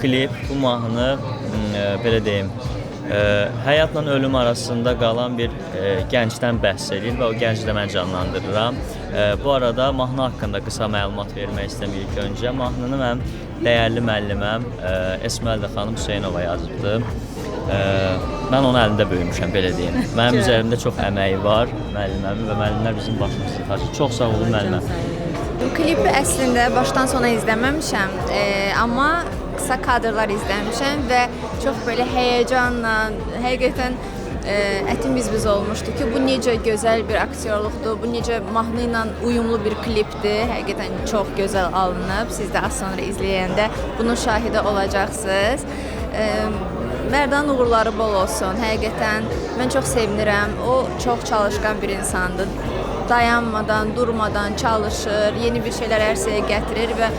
klip, bu mahnı belə deyim, həyatla ölüm arasında qalan bir gəncdən bəhs edir və o gənci də mən canlandırıram. Bu arada mahnı haqqında qısa məlumat vermək istəmirik öncə. Mahnını mənim dəyərli müəlliməm Esməldə xanım Hüseynova yazıbdı. Mən onun əlində böyümüşəm, belə deyim. Mənim üzərimdə çox əməyi var müəlliməmin və müəllimlər bizim başımızı taşır. Çox sağ olun müəlliməm. Bu klipi əslində başdan sona izləməmişəm, amma qısa kadrlar izləmişəm və çox belə həyəcanla, həqiqətən ətim biz olmuşdu ki, bu necə gözəl bir aktyorluqdur, bu necə mahnı ilə uyumlu bir klipdir, həqiqətən çox gözəl alınıb. Siz də az sonra izləyəndə bunun şahidi olacaqsınız. Mərdan uğurları bol olsun. Həqiqətən mən çox sevinirəm. O çox çalışqan bir insandır. Dayanmadan, durmadan çalışır, yeni bir şeylər ərsəyə gətirir və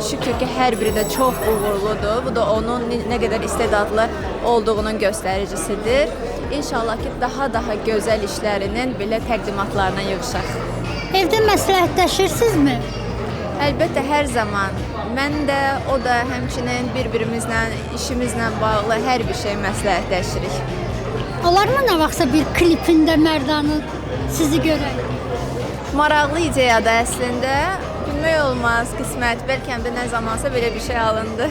şükür ki, hər biri də çox uğurludur. Bu da onun nə qədər istedadlı olduğunun göstəricisidir. İnşallah ki, daha gözəl işlərinin belə təqdimatlarına yığışaq. Evdə məsləhətləşirsinizmi? Əlbəttə, hər zaman. Mən də, o da həmçinin bir-birimizlə, işimizlə bağlı hər bir şey məsləhətləşirik. Olarmı nə vaxtsa bir klipində Mərdanın sizi görək? Maraqlı ideyadır əslində. Bilmək olmaz, qismət. Bəlkə də nə zamansa belə bir şey alındı.